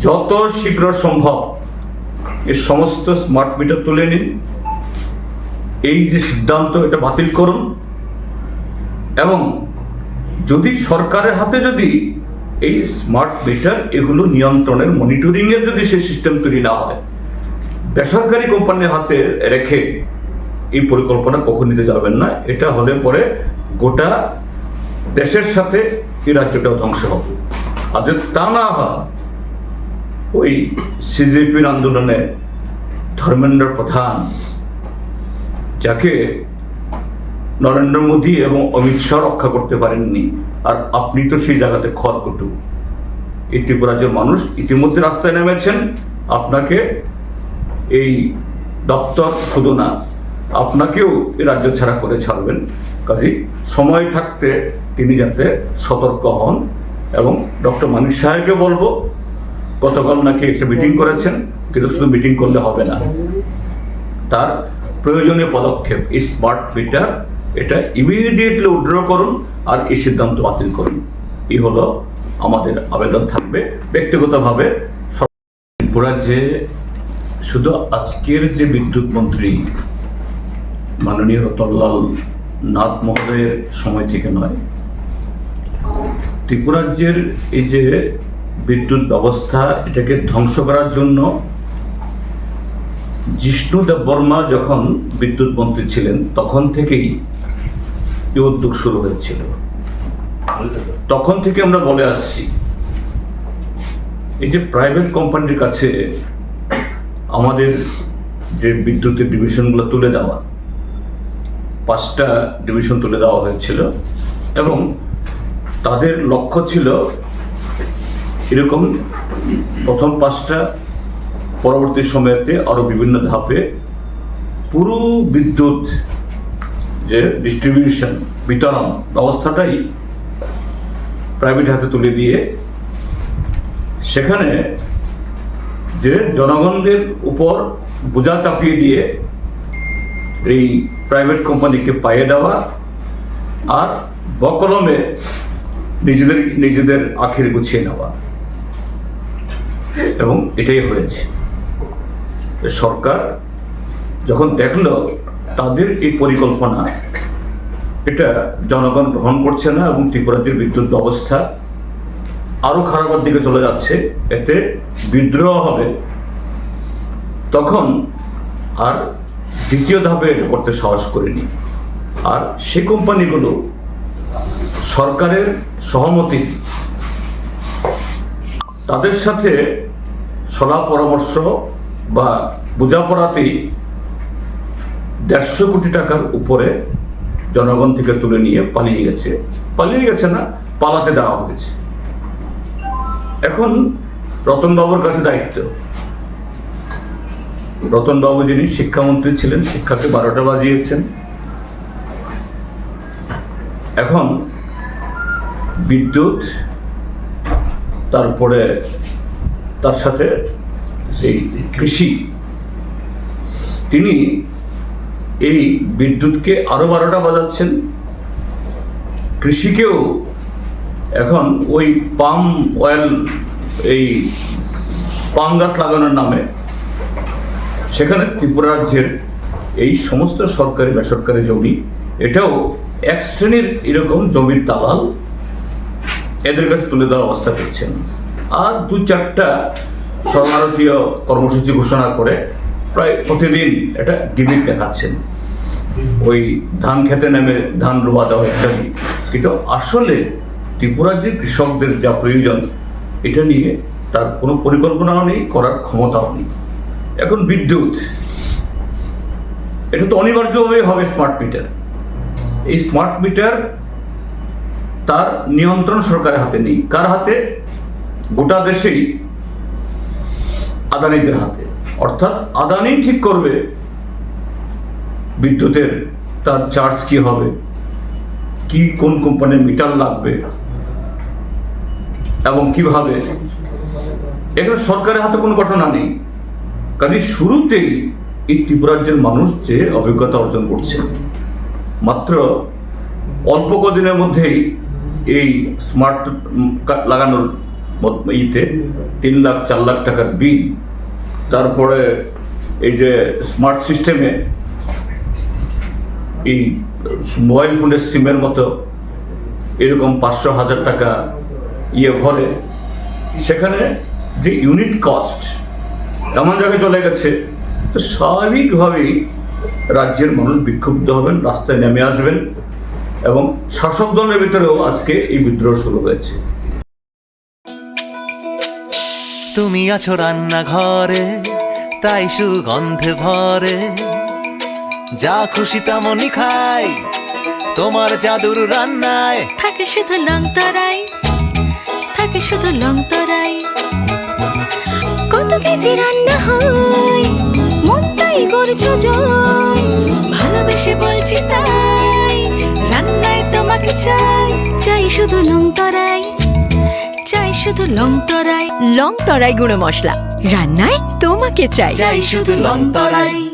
যত শীঘ্র সম্ভব এই সমস্ত স্মার্ট মিটার তুলে নিন। এই যে সিদ্ধান্ত, এটা বাতিল করুন। এবং যদি সরকারের হাতে যদি এই স্মার্ট মিটার এগুলো নিয়ন্ত্রণের, মনিটরিং এর যদি সেই সিস্টেম তৈরি না হয়, বেসরকারি কোম্পানির হাতে রেখে এই পরিকল্পনা কখন নিতে যাবেন না। এটা হলে পরে গোটা দেশের সাথে এই রাজ্যটাও ধ্বংস হবে। আর যদি তা না হয়, ওই সিজেপির আন্দোলনে ধর্মেন্দ্র প্রধান, যাকে নরেন্দ্র মোদী এবং অমিত শাহ রক্ষা করতে পারেননি, আর আপনি তো সেই জায়গাতে খড়কুটো। এই ত্রিপুরাজ্যের মানুষ ইতিমধ্যে রাস্তায় নেমেছেন। আপনাকে এই দপ্তর শুধু না, আপনাকেও এই রাজ্য ছাড়া করে ছাড়বেন। কাজেই সময় থাকতে তিনি যাতে সতর্ক হন। এবং ডক্টর মানিক সাহেবকে বলবো, গতকাল নাকি একটা মিটিং করেছেন, কিন্তু শুধু মিটিং করলে হবে না, তার প্রয়োজনীয় পদক্ষেপ এই স্মার্ট মিটার এটা ইমিডিয়েটলি উইথড্র করুন আর এই সিদ্ধান্ত বাতিল করুন। এই হলো আমাদের আবেদন থাকবে ব্যক্তিগতভাবে। ত্রিপুরা যে শুধু আজকের যে বিদ্যুৎ মন্ত্রী মাননীয় রতনলাল নাথ মহোদয়ের সময় থেকে নয়, ত্রিপুরা রাজ্যের এই যে বিদ্যুৎ ব্যবস্থা, এটাকে ধ্বংস করার জন্য জিষ্ণু দেববর্মা যখন বিদ্যুৎ মন্ত্রী ছিলেন তখন থেকেই এই উদ্যোগ শুরু হয়েছিল। তখন থেকে আমরা বলে আসছি, এই যে প্রাইভেট কোম্পানির কাছে আমাদের যে বিদ্যুতের ডিভিশনগুলো তুলে দেওয়া, 5টা ডিভিশন তুলে দেওয়া হয়েছিল এবং তাদের লক্ষ্য ছিল এরকম প্রথম 5টা, পরবর্তী সময়তে আরো বিভিন্ন ধাপে পুরো বিদ্যুৎ যে ডিস্ট্রিবিউশন, বিতরণ ব্যবস্থাটাই প্রাইভেট হাতে তুলে দিয়ে সেখানে যে জনগণদের উপর বোঝা চাপিয়ে দিয়ে এই প্রাইভেট কোম্পানিকে পাইয়ে দেওয়া আর বকলমে নিজেদের আখের গুছিয়ে নেওয়া। এবং এটাই হয়েছে। সরকার যখন দেখলো তাদের এই পরিকল্পনা এটা জনগণ গ্রহণ করছে না এবং ত্রিপুরার বিদ্যুৎ ব্যবস্থা আরো খারাপের দিকে চলে যাচ্ছে, এতে বিদ্রোহ হবে, তখন আর দ্বিতীয় ধাপে এটা করতে সাহস করেনি। আর সে কোম্পানিগুলো সরকারের সহমতি, তাদের সাথে সলা পরামর্শ বা বোঝাপড়াতেই 150 কোটি টাকার উপরে জনগণ থেকে তুলে নিয়ে পালিয়ে গেছে না, পালাতে দেওয়া হয়েছে। এখন রতনবাবুর কাছে দায়িত্ব। রতনবাবু যিনি শিক্ষামন্ত্রী ছিলেন, শিক্ষাকে 12টা বাজিয়েছেন। এখন বিদ্যুৎ, তারপরে তার সাথে এই কৃষি, তিনি এই বিদ্যুৎকে আরো 12টা বাজাচ্ছেন। কৃষিকেও এখন ওই পাম অয়েল, এই পাম গাছ লাগানোর নামে সেখানে ত্রিপুরা রাজ্যের এই সমস্ত সরকারি বেসরকারি জমি, এটাও এক শ্রেণীর এরকম জমির দালাল এদের কাছে তুলে দেওয়ার অবস্থা করছেন। আর 2-4টা সর্বভারতীয় কর্মসূচি ঘোষণা করে প্রায় প্রতিদিন এটা গিমিক দেখাচ্ছেন, ওই ধান খেতে নেমে ধান রোয়া দেওয়া ইত্যাদি। কিন্তু আসলে ত্রিপুরার যে কৃষকদের যা প্রয়োজন, এটা নিয়ে তার কোনো পরিকল্পনাও নেই, করার ক্ষমতাও নেই। এখন বিদ্যুৎ, এটা তো অনিবার্যভাবে হবে স্মার্ট মিটার। এই স্মার্ট মিটার তার নিয়ন্ত্রণ সরকারের হাতে নেই। কার হাতে? গোটা দেশেই আদানিদের হাতে। অর্থাৎ আদানি ঠিক করবে বিদ্যুতের তার চার্জ কি হবে, কি কোন কোম্পানির মিটার লাগবে এবং কিভাবে। এখানে সরকারের হাতে কোনো ঘটনা নেই। কাজে শুরুতেই এই ত্রিপুরাজ্যের মানুষ যে অভিজ্ঞতা অর্জন করছে, মাত্র অল্প কদিনের মধ্যেই এই স্মার্ট লাগানোর ইতে 3 লাখ 4 লাখ টাকার বিল, তারপরে এই যে স্মার্ট সিস্টেমে এই মোবাইল ফোনের সিমের মতো এরকম 500,000 টাকা ভরে, সেখানে যে ইউনিট কস্ট এমন জায়গায় চলে গেছে, তো স্বাভাবিকভাবেই রাজ্যের মানুষ বিক্ষুব্ধ হবেন, রাস্তায় নেমে আসবেন, এবং শাসক দলের ভিতরেও আজকে এই বিদ্রোহ শুরু হয়েছে। তুমি আছো রান্নাঘরে, তাই সুগন্ধে ভরে, যা খুশি তেমনই খাই তোমার জাদুর রান্নায়। থাকে শুধু লং তরাই, থাকে শুধু লং তরাই, কত কেজি রান্না হয় মনটাই করছো জয়, ভালোবেসে বলছি তাই রান্নায় তোমাকে চাই, চাই শুধু লং তরাই, চাই শুধু লং তরাই। লং তরাই গুঁড়ো মশলা, রান্নায় তোমাকে চাই, চাই শুধু লং তরাই।